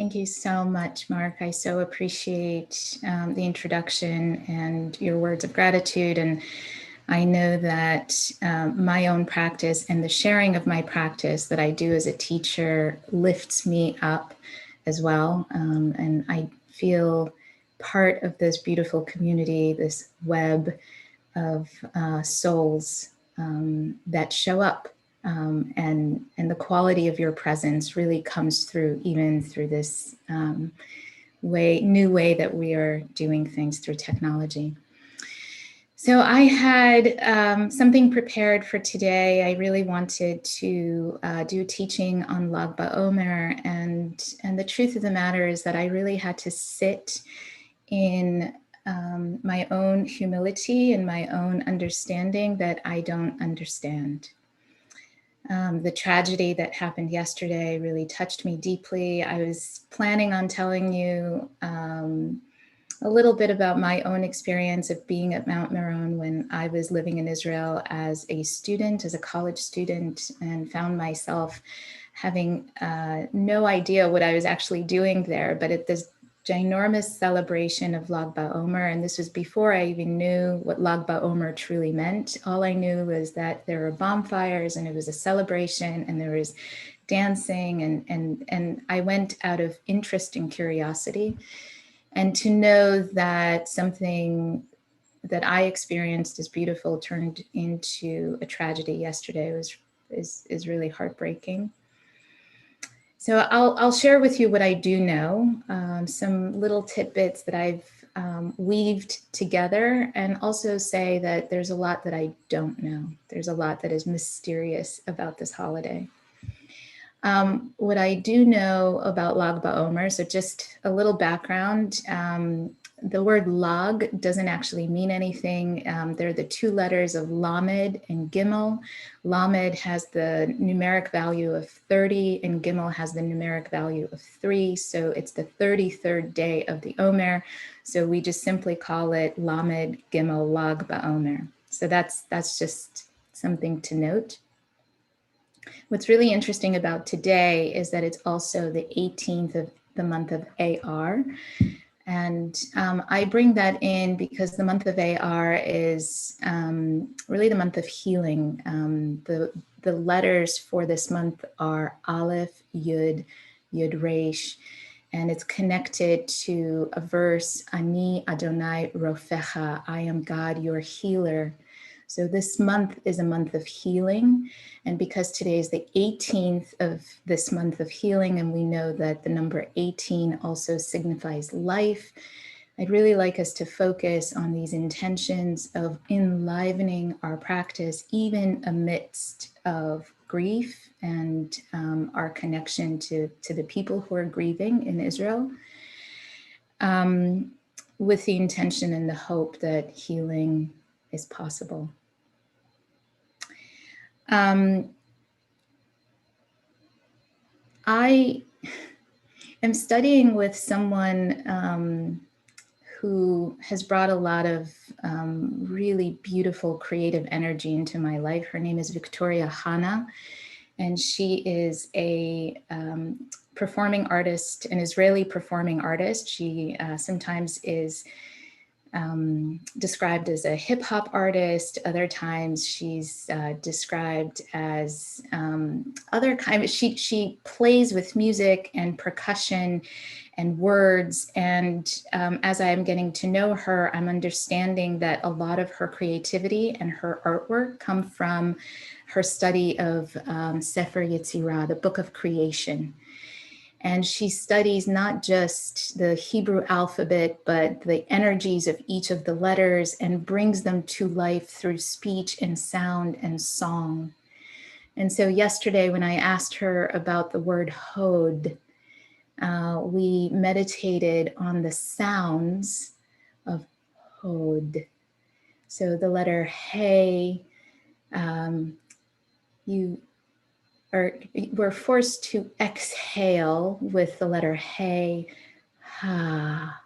Thank you so much, Mark. I so appreciate the introduction and your words of gratitude. And I know that my own practice and the sharing of my practice that I do as a teacher lifts me up as well. And I feel part of this beautiful community, this web of souls that show up. And the quality of your presence really comes through even through this new way that we are doing things through technology. So I had something prepared for today. I really wanted to do teaching on Lag BaOmer, and the truth of the matter is that I really had to sit in my own humility and my own understanding that I don't understand. The tragedy that happened yesterday really touched me deeply. I was planning on telling you a little bit about my own experience of being at Mount Meron when I was living in Israel as a student, as a college student, and found myself having no idea what I was actually doing there. But at this ginormous celebration of Lag BaOmer, and this was before I even knew what Lag BaOmer truly meant. All I knew was that there were bonfires and it was a celebration and there was dancing, and I went out of interest and curiosity. And to know that something that I experienced as beautiful turned into a tragedy yesterday is really heartbreaking. So I'll share with you what I do know, some little tidbits that I've weaved together, and also say that there's a lot that I don't know. There's a lot that is mysterious about this holiday. What I do know about Lag BaOmer, so just a little background, the word Lag doesn't actually mean anything. They're the two letters of Lamed and Gimel. Lamed has the numeric value of 30 and Gimel has the numeric value of 3. So it's the 33rd day of the Omer. So we just simply call it Lamed Gimel Lag BaOmer. So that's just something to note. What's really interesting about today is that it's also the 18th of the month of AR. And I bring that in because the month of AR is really the month of healing. The letters for this month are Aleph, Yud, Yud Resh, and it's connected to a verse, Ani Adonai Rofecha, I am God, your healer. So this month is a month of healing. And because today is the 18th of this month of healing, and we know that the number 18 also signifies life, I'd really like us to focus on these intentions of enlivening our practice, even amidst of grief and our connection to the people who are grieving in Israel, with the intention and the hope that healing is possible. I am studying with someone who has brought a lot of really beautiful creative energy into my life. Her name is Victoria Hana, and she is a performing artist, an Israeli performing artist. She sometimes is described as a hip hop artist. Other times she's described as other kind of, she plays with music and percussion and words. And as I'm getting to know her, I'm understanding that a lot of her creativity and her artwork come from her study of Sefer Yetzirah, the book of creation. And she studies not just the Hebrew alphabet, but the energies of each of the letters and brings them to life through speech and sound and song. And so yesterday when I asked her about the word hod, we meditated on the sounds of hod. So the letter hey, we're forced to exhale with the letter hey, ha.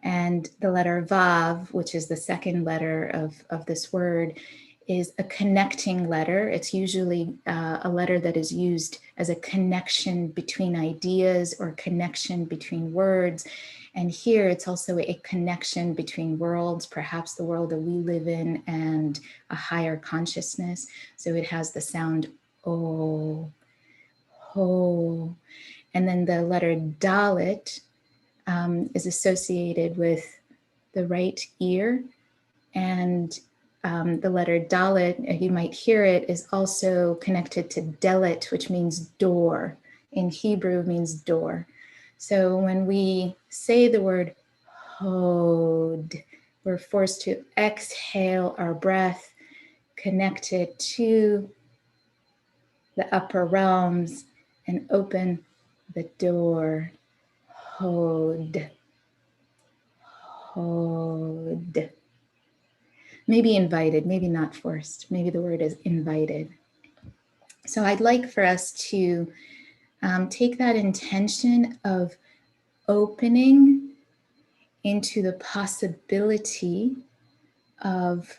And the letter vav, which is the second letter of this word, is a connecting letter. It's usually a letter that is used as a connection between ideas or connection between words. And here it's also a connection between worlds, perhaps the world that we live in and a higher consciousness. So it has the sound O, Ho. And then the letter Dalit is associated with the right ear. And the letter Dalit, you might hear it, is also connected to Delit, which means door. In Hebrew means door. So when we say the word Hod, we're forced to exhale our breath, connected to the upper realms, and open the door. Hod. Hod. Maybe invited, maybe not forced. Maybe the word is invited. So I'd like for us to take that intention of opening into the possibility of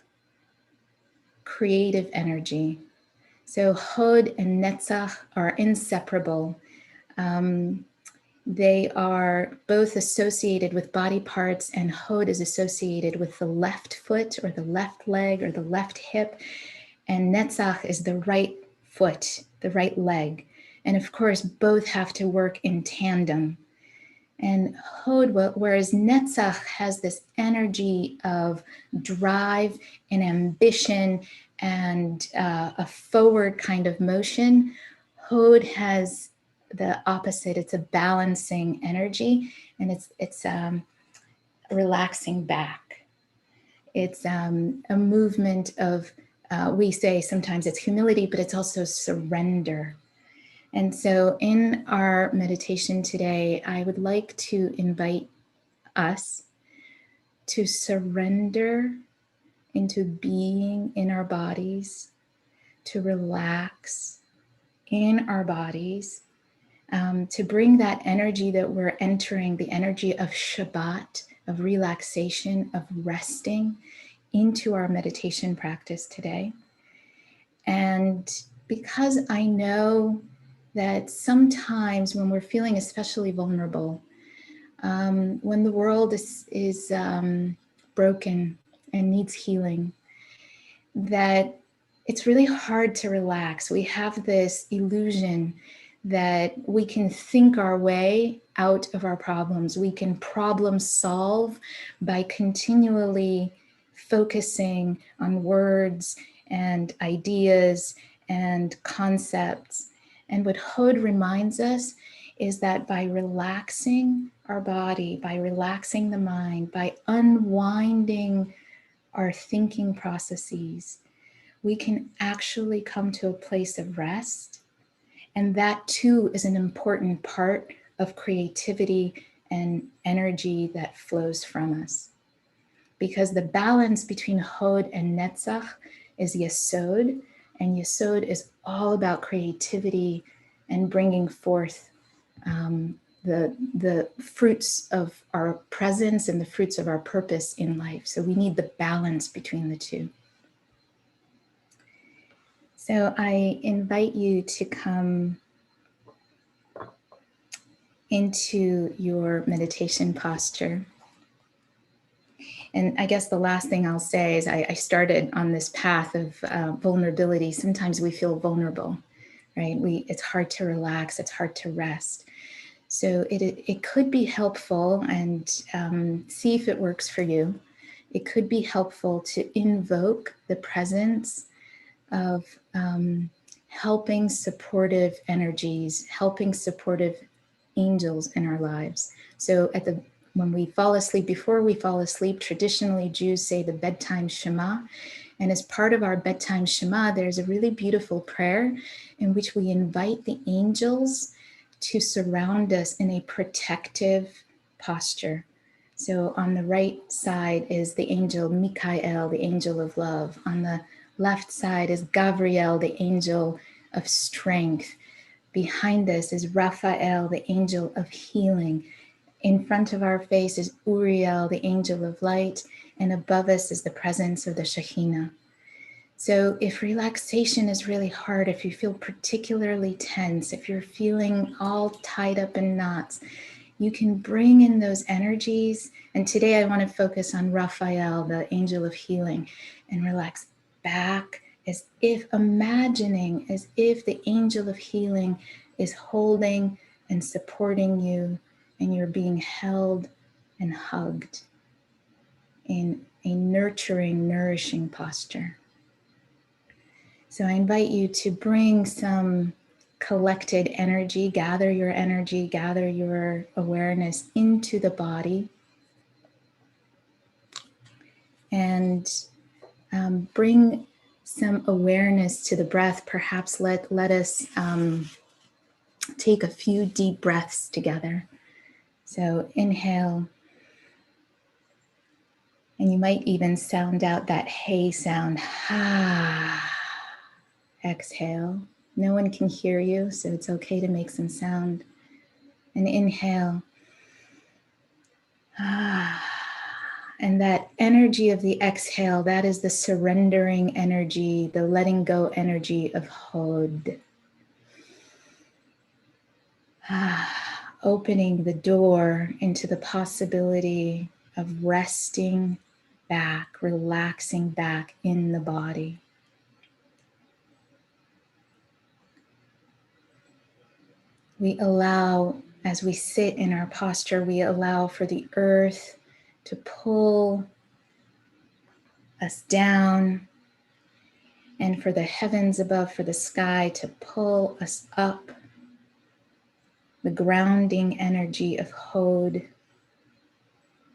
creative energy. So Hod and Netzach are inseparable. They are both associated with body parts, and Hod is associated with the left foot or the left leg or the left hip, and Netzach is the right foot, the right leg. And of course, both have to work in tandem. And Hod, whereas Netzach has this energy of drive and ambition and a forward kind of motion, Hod has the opposite. It's a balancing energy, and it's relaxing back. It's a movement of, we say sometimes it's humility, but it's also surrender. And so in our meditation today, I would like to invite us to surrender into being in our bodies, to relax in our bodies, to bring that energy that we're entering, the energy of Shabbat, of relaxation, of resting, into our meditation practice today. And because I know that sometimes when we're feeling especially vulnerable, when the world is broken and needs healing, that it's really hard to relax. We have this illusion that we can think our way out of our problems. We can problem solve by continually focusing on words and ideas and concepts. And what Hod reminds us is that by relaxing our body, by relaxing the mind, by unwinding our thinking processes, we can actually come to a place of rest. And that too is an important part of creativity and energy that flows from us. Because the balance between Hod and Netzach is Yesod, and Yesod is all about creativity and bringing forth the fruits of our presence and the fruits of our purpose in life. So we need the balance between the two. So I invite you to come into your meditation posture. And I guess the last thing I'll say is I started on this path of vulnerability. Sometimes we feel vulnerable, right? It's hard to relax, it's hard to rest. So it could be helpful, and see if it works for you. It could be helpful to invoke the presence of helping supportive energies, helping supportive angels in our lives. So when we fall asleep, before we fall asleep, traditionally Jews say the bedtime Shema. And as part of our bedtime Shema, there's a really beautiful prayer in which we invite the angels to surround us in a protective posture. So on the right side is the angel Mikael, the angel of love. On the left side is Gabriel, the angel of strength. Behind us is Raphael, the angel of healing. In front of our face is Uriel, the angel of light. And above us is the presence of the Shekhinah. So if relaxation is really hard, if you feel particularly tense, if you're feeling all tied up in knots, you can bring in those energies. And today I want to focus on Raphael, the angel of healing, and relax back as if imagining as if the angel of healing is holding and supporting you, and you're being held and hugged in a nurturing, nourishing posture. So I invite you to bring some collected energy, gather your awareness into the body, and bring some awareness to the breath. Perhaps let us take a few deep breaths together. So inhale, and you might even sound out that hey sound, ha. Exhale. No one can hear you, so it's okay to make some sound. And inhale. And that energy of the exhale, that is the surrendering energy, the letting go energy of Hod. Opening the door into the possibility of resting back, relaxing back in the body. We allow, as we sit in our posture, we allow for the earth to pull us down, and for the heavens above, for the sky to pull us up. The grounding energy of Hod,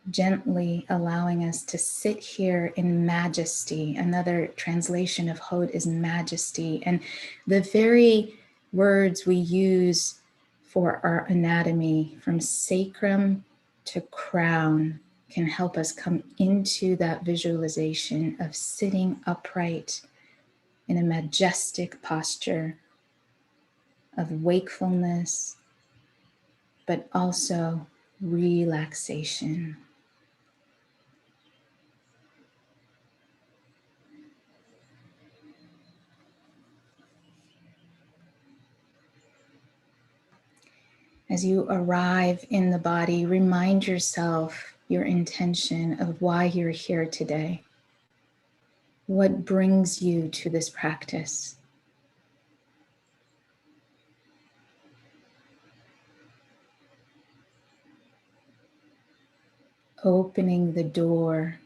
gently allowing us to sit here in majesty. Another translation of Hod is majesty. And the very words we use for our anatomy, from sacrum to crown, can help us come into that visualization of sitting upright in a majestic posture of wakefulness, but also relaxation. As you arrive in the body, remind yourself your intention of why you're here today. What brings you to this practice? Opening the door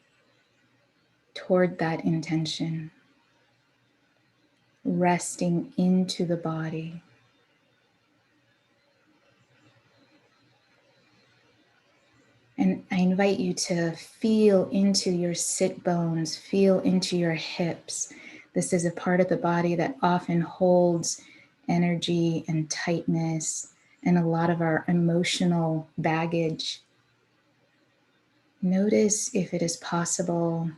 toward that intention, resting into the body. And I invite you to feel into your sit bones, feel into your hips. This is a part of the body that often holds energy and tightness and a lot of our emotional baggage. Notice if it is possible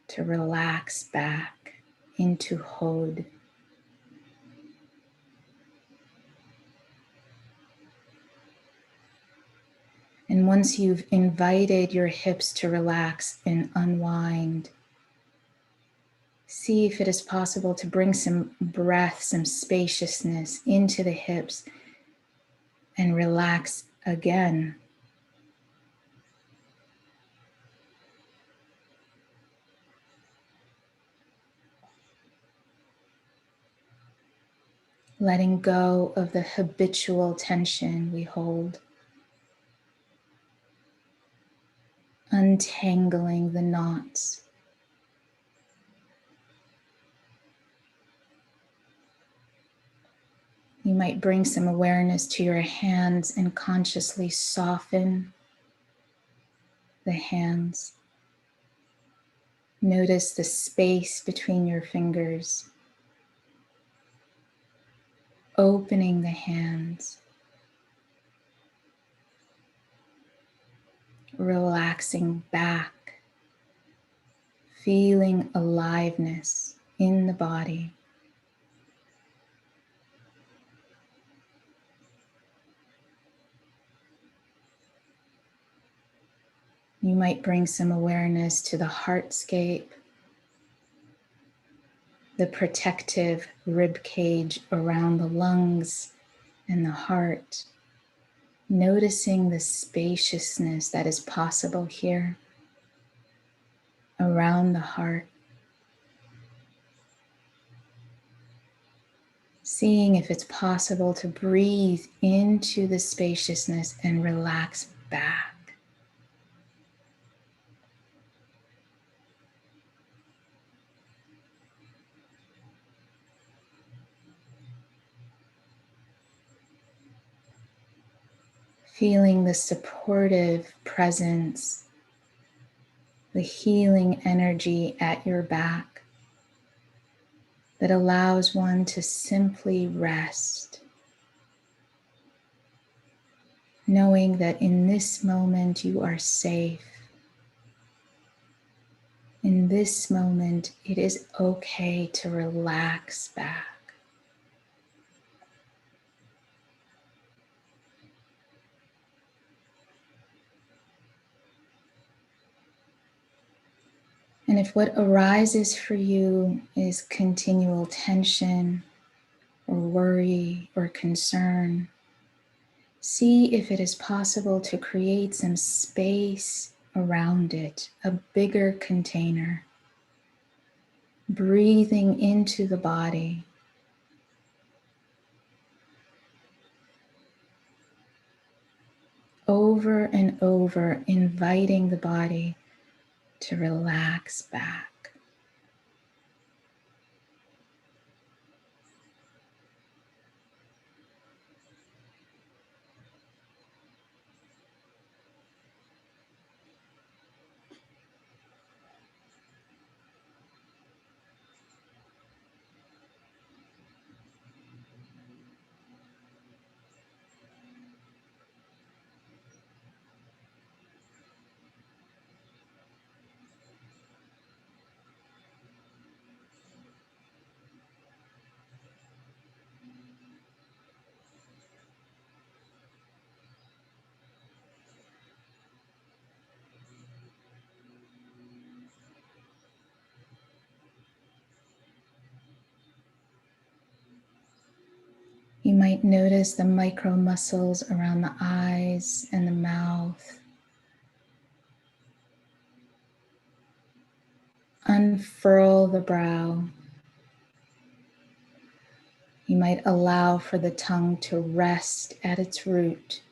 to relax back into Hod. And once you've invited your hips to relax and unwind, see if it is possible to bring some breath, some spaciousness into the hips and relax again. Letting go of the habitual tension we hold. Untangling the knots. You might bring some awareness to your hands and consciously soften the hands. Notice the space between your fingers. Opening the hands. Relaxing back. Feeling aliveness in the body. You might bring some awareness to the heartscape, the protective rib cage around the lungs and the heart, noticing the spaciousness that is possible here around the heart, seeing if it's possible to breathe into the spaciousness and relax back. Feeling the supportive presence, the healing energy at your back that allows one to simply rest, knowing that in this moment you are safe. In this moment, it is okay to relax back. And if what arises for you is continual tension or worry or concern, see if it is possible to create some space around it, a bigger container. Breathing into the body, over and over, inviting the body to relax back. You might notice the micro muscles around the eyes and the mouth. Unfurl the brow. You might allow for the tongue to rest at its root.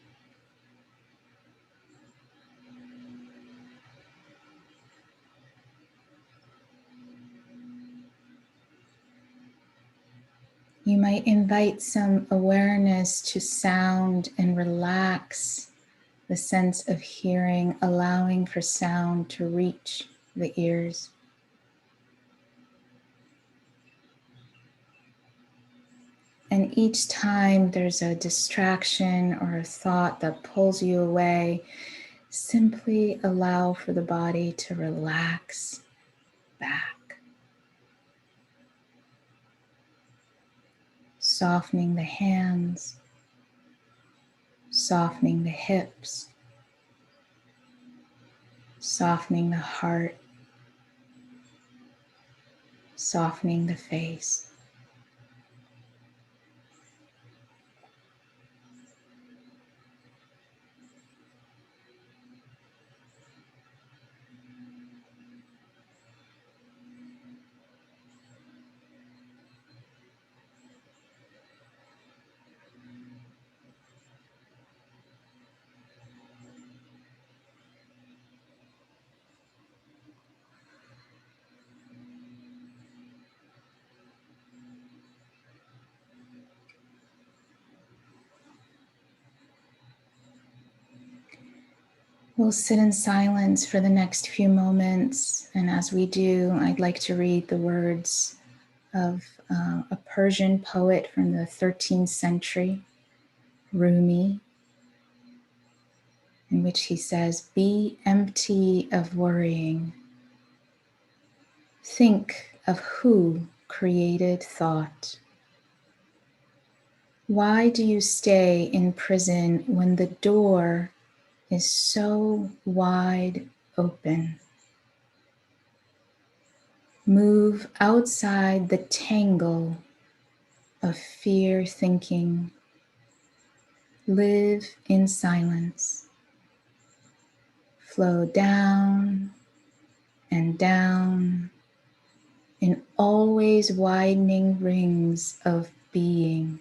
You might invite some awareness to sound and relax the sense of hearing, allowing for sound to reach the ears. And each time there's a distraction or a thought that pulls you away, simply allow for the body to relax back, softening the hands, softening the hips, softening the heart, softening the face. We'll sit in silence for the next few moments, and as we do, I'd like to read the words of a Persian poet from the 13th century, Rumi, in which he says, "Be empty of worrying. Think of who created thought. Why do you stay in prison when the door is so wide open? Move outside the tangle of fear thinking. Live in silence. Flow down and down in always widening rings of being.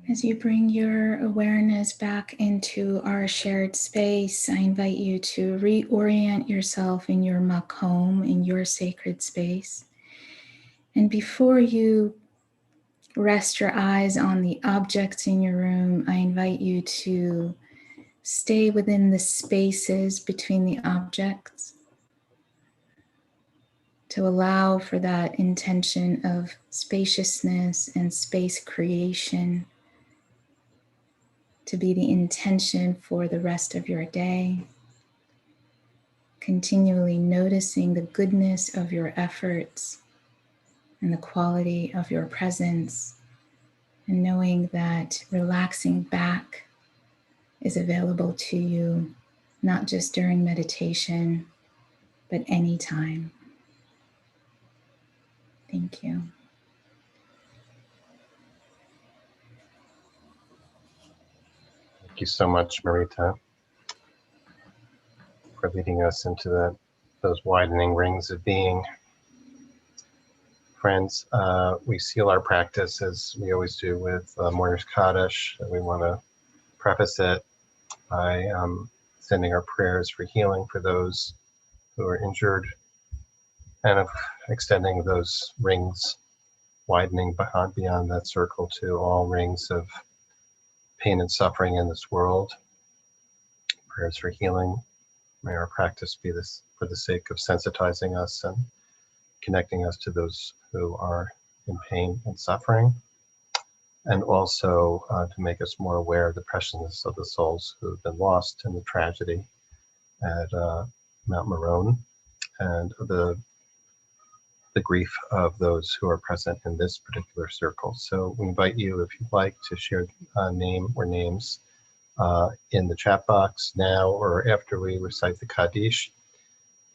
As you bring your awareness back into our shared space, I invite you to reorient yourself in your muck home, in your sacred space. And before you rest your eyes on the objects in your room, I invite you to stay within the spaces between the objects, to allow for that intention of spaciousness and space creation to be the intention for the rest of your day. Continually noticing the goodness of your efforts and the quality of your presence, and knowing that relaxing back is available to you, not just during meditation, but anytime. Thank you. Thank you so much, Marita, for leading us into those widening rings of being. Friends, we seal our practice, as we always do, with Mourner's Kaddish. We want to preface it by sending our prayers for healing for those who are injured, and of extending those rings, widening beyond that circle to all rings of pain and suffering in this world. Prayers for healing. May our practice be this for the sake of sensitizing us and connecting us to those who are in pain and suffering, and also to make us more aware of the preciousness of the souls who have been lost in the tragedy at Mount Meron, and the grief of those who are present in this particular circle. So we invite you, if you'd like, to share a name or names in the chat box now or after we recite the Kaddish,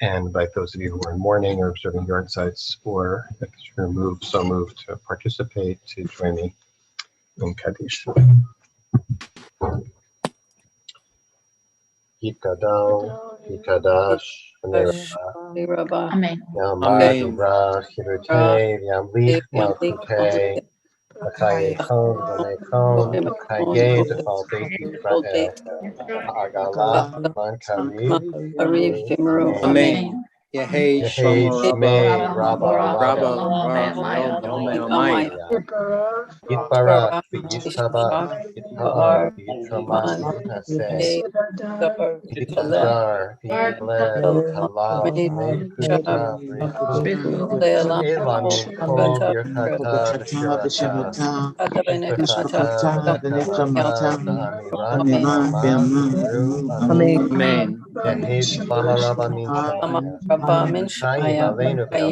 and invite those of you who are in mourning or observing yard sites, or if you're moved to participate, to join me in Kaddish. Yitgadal, Yitadash, Amen. Yam Madura, Hirute, Yam Lich, Malchute, Akaye Kon, Dame Kon, Kaye, Defal Beit Yisrael, Ha'agala, Man Kariv, Yimru, Amen. Amen. Yehei Yehei Shlomo Shmei Rabba Rabba Rabba Yom Yom Omaya. Yitbarak v'yishtabach, yitta'al v'yitramach v'yitnaseh, yitzadar v'yiled v'yichalal, amen v'kuta v'richu, v'ela min kol birchata v'shirata, v'shbachata v'nekamata v'amira b'na'ama v'imru, amen. Amen. Yehei shlama rabba min shamayim, v'chayim aleinu v'al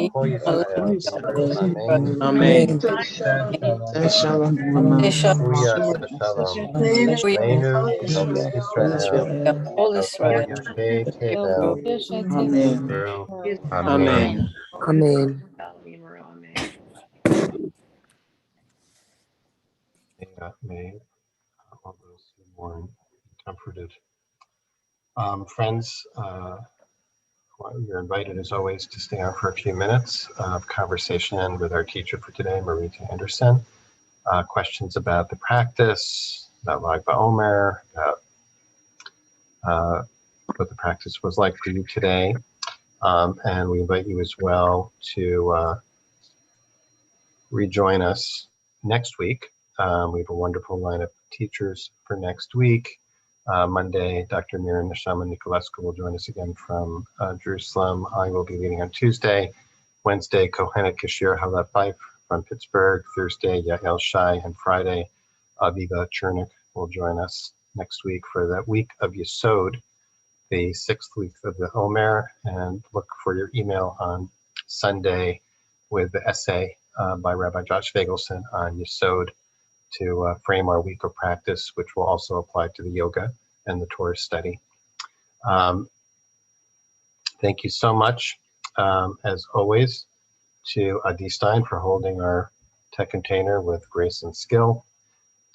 Yisrael v'imru, amen. Amen. Shalom. Huya Shalom. Leinu v'chol Yisrael v'chol kol Yoshvei Tevel v'imru. Amen. Amen. Amen. May all those who mourn be comforted. Friends, you're invited as always to stay on for a few minutes of conversation with our teacher for today, Marita Anderson. Questions about the practice, about Lag BaOmer, about what the practice was like for you today. And we invite you as well to rejoin us next week. We have a wonderful lineup of teachers for next week. Monday, Dr. Mira Neshama Nicolescu will join us again from Jerusalem. I will be leading on Tuesday. Wednesday, Kohenet Kashir Halat Fife from Pittsburgh. Thursday, Yael Shai. And Friday, Aviva Chernik will join us next week for that week of Yesod, the 6th week of the Omer, and look for your email on Sunday with the essay by Rabbi Josh Fagelson on Yesod to frame our week of practice, which will also apply to the yoga and the Torah study. Thank you so much, as always, to Adi Stein for holding our tech container with grace and skill.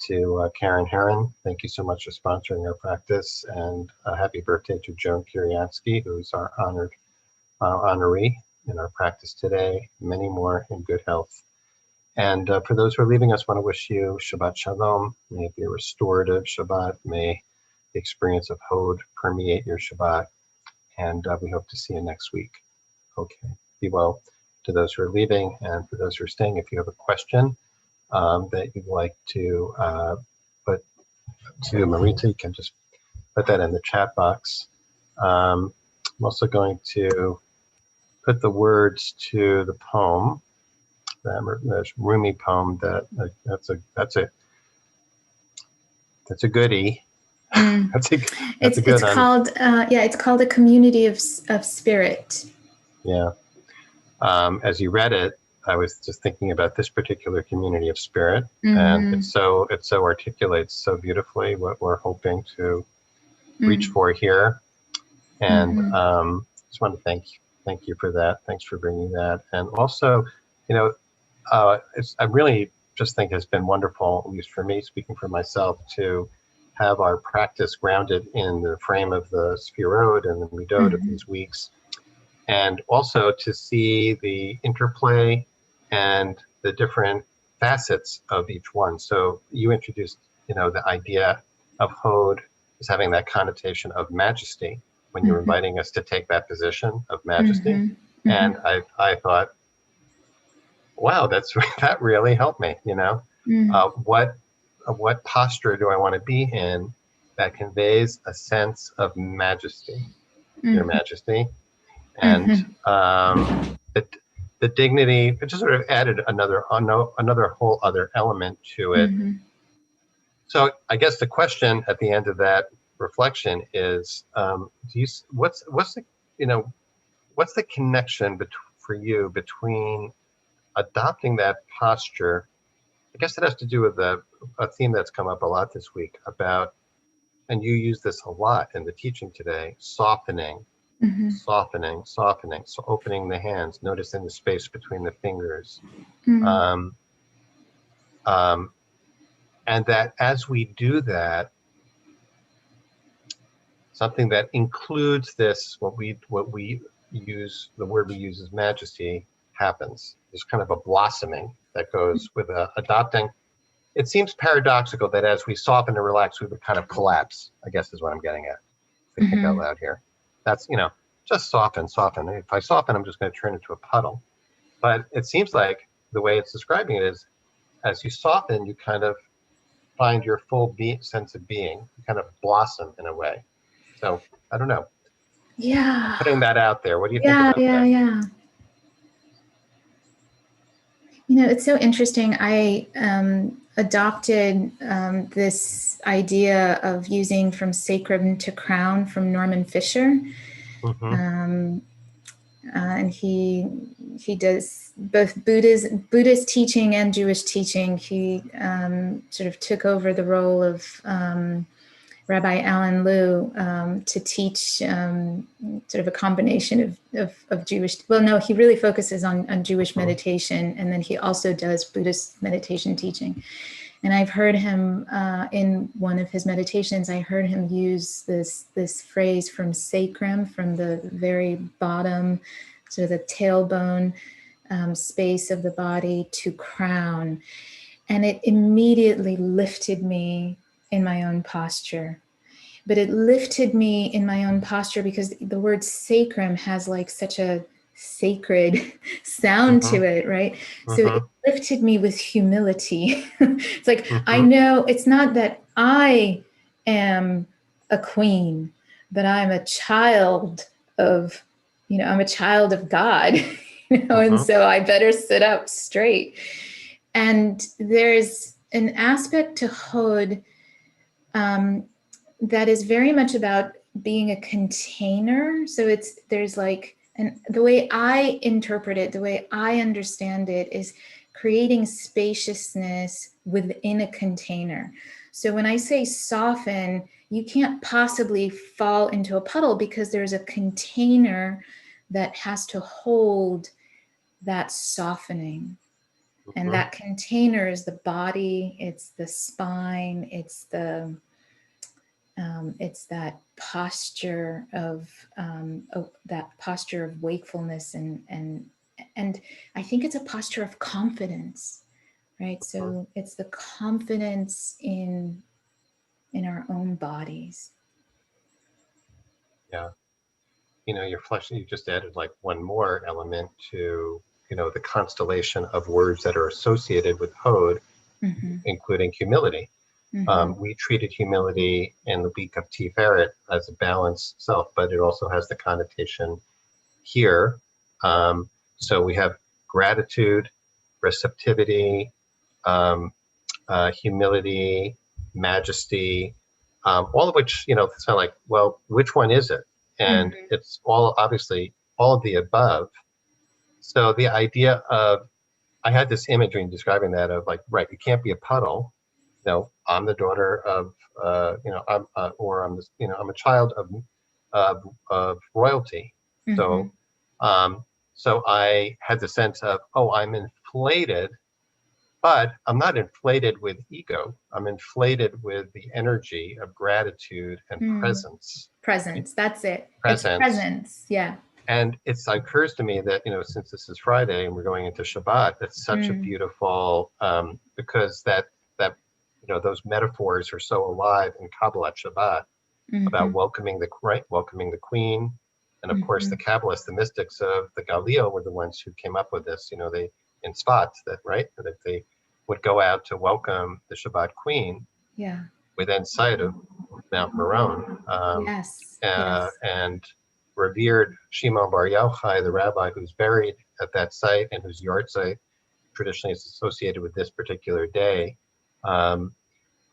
To Karen Herron, thank you so much for sponsoring our practice, and happy birthday to Joan Kiriansky, who's our honored honoree in our practice today. Many more in good health. And for those who are leaving us, I want to wish you Shabbat Shalom. May it be a restorative Shabbat. May the experience of Hod permeate your Shabbat. And we hope to see you next week. Okay, be well to those who are leaving, and for those who are staying, if you have a question that you'd like to put to Marita, you can just put that in the chat box. I'm also going to put the words to the poem, the Rumi poem. That's a goodie. That's a good it's one. called it's called A Community of Spirit. Yeah. As you read it, I was just thinking about this particular community of spirit, and it so articulates so beautifully what we're hoping to reach for here. And just want to thank you for that. Thanks for bringing that. And also, I really just think has been wonderful, at least for me, speaking for myself, to have our practice grounded in the frame of the Sfirot and the Midot of these weeks. And also to see the interplay and the different facets of each one. So you introduced, the idea of Hod as having that connotation of majesty when you're inviting us to take that position of majesty. And I thought, wow, that really helped me. What posture do I want to be in that conveys a sense of majesty, Your Majesty? And the dignity, it just sort of added another whole other element to it. So I guess the question at the end of that reflection is, what's the connection for you between adopting that posture? I guess it has to do with a theme that's come up a lot this week about, and you use this a lot in the teaching today, softening. Softening. So opening the hands, noticing the space between the fingers. And that as we do that, something that includes this, what we use, the word we use is majesty, happens. There's kind of a blossoming that goes with adopting it seems paradoxical that as we soften and relax, we would kind of collapse, I guess is what I'm getting at. If we think out loud here. That's, just soften. If I soften, I'm just going to turn into a puddle. But it seems like the way it's describing it is, as you soften, you kind of find your full sense of being. You kind of blossom in a way. So I don't know. Yeah. Putting that out there. What do you think Yeah, about yeah, that? yeah. It's so interesting. I adopted this idea of using from sacrum to crown from Norman Fisher. Mm-hmm. Um, and he does both Buddhist teaching and Jewish teaching. He sort of took over the role of Rabbi Alan Liu to teach sort of a combination of Jewish. Well, no, he really focuses on Jewish meditation, and then he also does Buddhist meditation teaching. And I've heard him in one of his meditations. I heard him use this phrase from sacrum, from the very bottom, so the tailbone space of the body, to crown, and it immediately lifted me in my own posture. But it lifted me in my own posture because the word sacrum has like such a sacred sound Mm-hmm. to it, right? So Mm-hmm. it lifted me with humility. It's like, I Mm-hmm. know it's not that I am a queen, but I'm a child of, I'm a child of God, and Mm-hmm. so I better sit up straight. And there's an aspect to Hod that is very much about being a container. So there's like, and the way I interpret it, the way I understand it, is creating spaciousness within a container. So when I say soften, you can't possibly fall into a puddle because there's a container that has to hold that softening. And Mm-hmm. that container is the body, it's the spine, it's that posture of wakefulness, and I think it's a posture of confidence, right? So it's the confidence in our own bodies. Yeah. You're fleshing, you just added like one more element to, the constellation of words that are associated with Hod, Mm-hmm. including humility. Mm-hmm. We treated humility in the week of Tiferet as a balanced self, but it also has the connotation here. So we have gratitude, receptivity, um, humility, majesty, all of which, it's kind of like, well, which one is it? And Mm-hmm. it's all obviously all of the above. So the idea of, I had this imagery in describing that of like, right, you can't be a puddle. I'm the daughter of, or I'm this, I'm a child of royalty. Mm-hmm. So, so I had the sense of, oh, I'm inflated, but I'm not inflated with ego. I'm inflated with the energy of gratitude and Mm. presence. Right? Presence, that's it. It's Presence. presence. Yeah. And it occurs to me that, since this is Friday and we're going into Shabbat, that's such a Mm. beautiful, because that those metaphors are so alive in Kabbalat Shabbat Mm-hmm. about welcoming the queen. And of course, Mm-hmm. the Kabbalists, the mystics of the Galil were the ones who came up with this, they in spots that they would go out to welcome the Shabbat queen Yeah. within sight of Mount Meron, Yes. Yes. and revered Shimon Bar Yochai, the rabbi who's buried at that site and whose yard site traditionally is associated with this particular day. Um,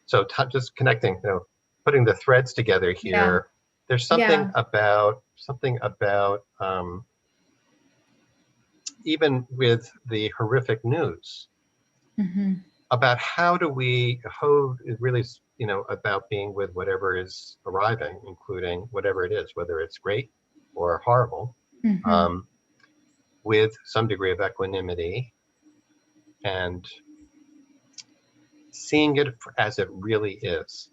so just connecting, putting the threads together Yeah. here. There's Yeah. something about even with the horrific news, Mm-hmm. about how it really, about being with whatever is arriving, including whatever it is, whether it's great or horrible, Mm-hmm. um, with some degree of equanimity and seeing it as it really is,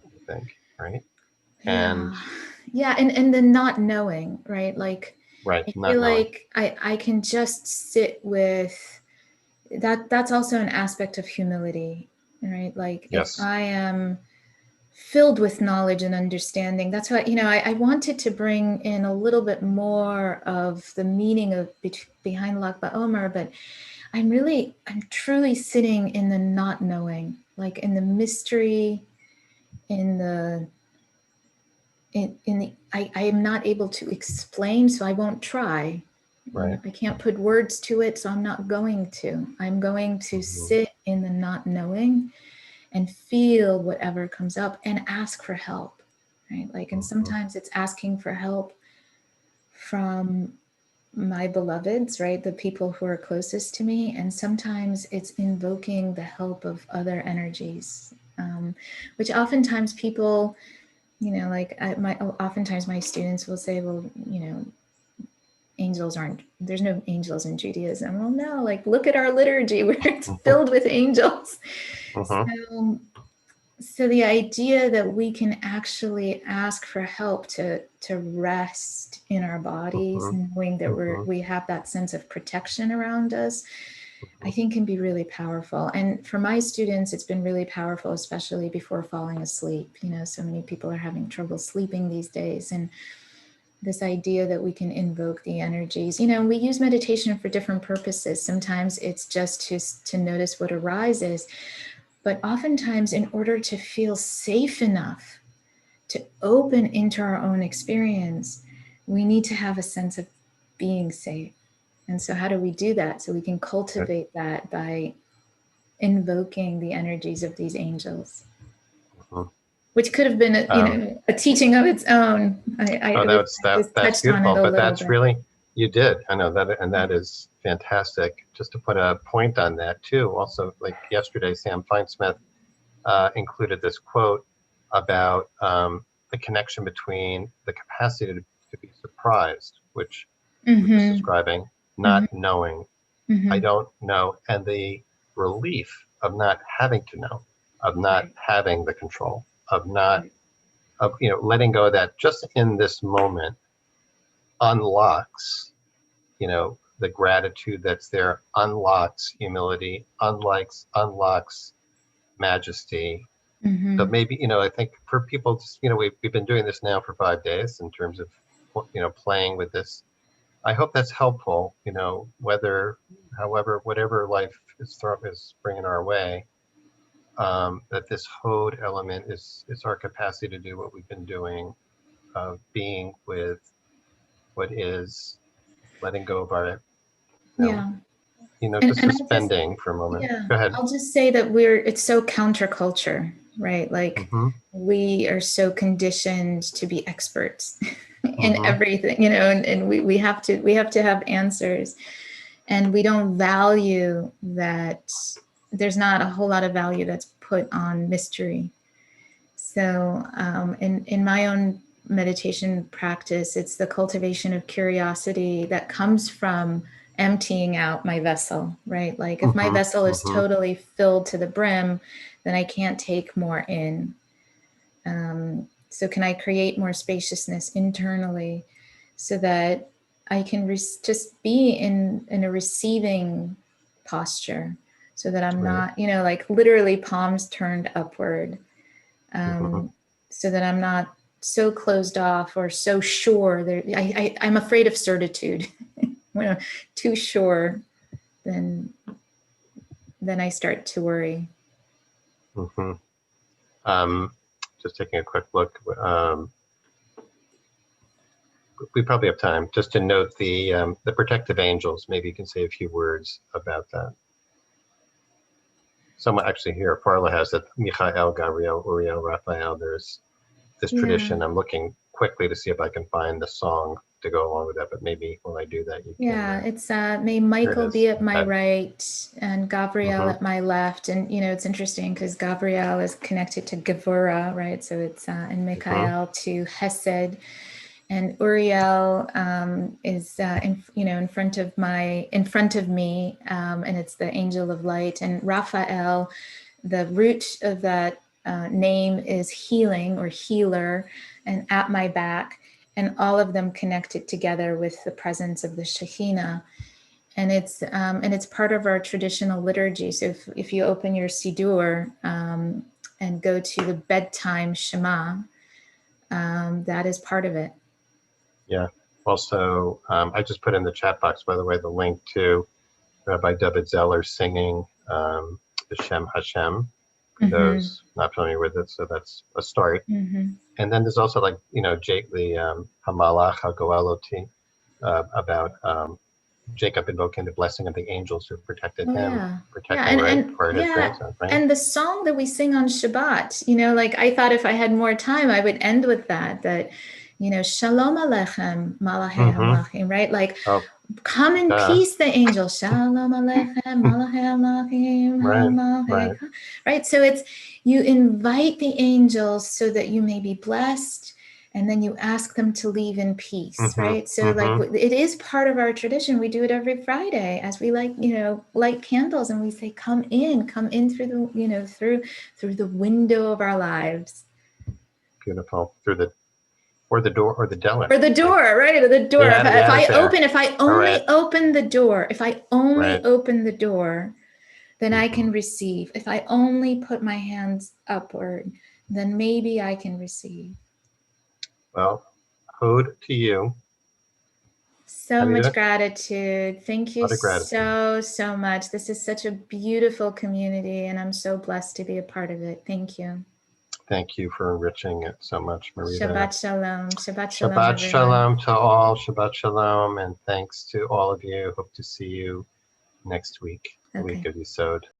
I think, right? And Yeah. Yeah. And the not knowing, right? Like, right, I not feel knowing. like I can just sit with that. That's also an aspect of humility. right? Like if Yes. I am filled with knowledge and understanding, that's why, I wanted to bring in a little bit more of the meaning of behind Lag BaOmer, but I'm truly sitting in the not knowing, like in the mystery, in the I am not able to explain, so I won't try. Right. I can't put words to it, so I'm not going to. I'm going to sit in the not knowing and feel whatever comes up and ask for help, right? Like, and sometimes it's asking for help from my beloveds, right? The people who are closest to me. And sometimes it's invoking the help of other energies, which oftentimes people, like oftentimes my students will say, well, there's no angels in Judaism. Well, no, like look at our liturgy where it's filled with angels. So the idea that we can actually ask for help to rest in our bodies, knowing that we have that sense of protection around us, I think can be really powerful. And for my students, it's been really powerful, especially before falling asleep. So many people are having trouble sleeping these days. And this idea that we can invoke the energies, we use meditation for different purposes. Sometimes it's just to notice what arises. But oftentimes, in order to feel safe enough to open into our own experience, we need to have a sense of being safe. And so how do we do that? So we can cultivate that by invoking the energies of these angels, which could have been a teaching of its own. I just That's touched on beautiful, it a but little that's bit. really, you did. I know that, and that is fantastic. Just to put a point on that too. Also, like yesterday, Sam Finesmith included this quote about the connection between the capacity to be surprised, which he was describing, not knowing, I don't know, and the relief of not having to know, of not having the control, of not, of letting go of that just in this moment unlocks, the gratitude that's there, unlocks humility, unlocks majesty. So maybe, I think for people, just, we've been doing this now for 5 days in terms of, playing with this. I hope that's helpful, whatever life is bringing our way, that this Hod element is our capacity to do what we've been doing, of being with what is, letting go of our, Yeah. just suspending for a moment. Go ahead. I'll just say that it's so counterculture, right? Like we are so conditioned to be experts in everything, and we have to have answers, and we don't value that. There's not a whole lot of value that's put on mystery. So in my own meditation practice, it's the cultivation of curiosity that comes from emptying out my vessel, right? Like if my vessel is totally filled to the brim, then I can't take more in. So can I create more spaciousness internally so that I can just be in a receiving posture, so that I'm not, like literally palms turned upward, so that I'm not so closed off or so sure. I'm afraid of certitude. When I'm too sure, then I start to worry. Just taking a quick look. We probably have time just to note the protective angels. Maybe you can say a few words about that. Someone actually here, Parla has that, Michael, Gabriel, Uriel, Raphael. There's this tradition. I'm looking quickly to see if I can find the song to go along with that, but maybe when I do that, you can. It's may Michael be at my right and Gabriel at my left. And, it's interesting because Gabriel is connected to Gevura, right? So it's and Michael to Hesed. And Uriel is in front of me, and it's the angel of light. And Raphael, the root of that name is healing or healer, and at my back, and all of them connected together with the presence of the Shekhinah. it's part of our traditional liturgy. So if you open your Siddur and go to the bedtime Shema, that is part of it. Yeah. Also, I just put in the chat box, by the way, the link to Rabbi David Zeller singing Hashem Hashem, for those not familiar with it. So that's a start. And then there's also like, Jake, the Hamalach HaGoeloti, about Jacob invoking the blessing of the angels who protected him, protecting, for his grandson, right? And the song that we sing on Shabbat, like I thought if I had more time, I would end with that, Shalom Aleichem, Malachei HaMalachim, right? Like, come in peace, the angels. Shalom Aleichem, Malachei HaMalachim, right? So it's, you invite the angels so that you may be blessed, and then you ask them to leave in peace, right? So like, it is part of our tradition. We do it every Friday as we light candles, and we say, come in through the, through the window of our lives. Beautiful. Or the door, or the door, or the door, right? Or the door. Yeah, if I only open the door, open the door, then I can receive. If I only put my hands upward, then maybe I can receive. Well, ode to you. So much gratitude. Thank you so much. This is such a beautiful community, and I'm so blessed to be a part of it. Thank you. Thank you for enriching it so much, Marita. Shabbat shalom. Shabbat shalom. Shabbat shalom to all. Shabbat shalom, and thanks to all of you. Hope to see you next week, the week of Yesod.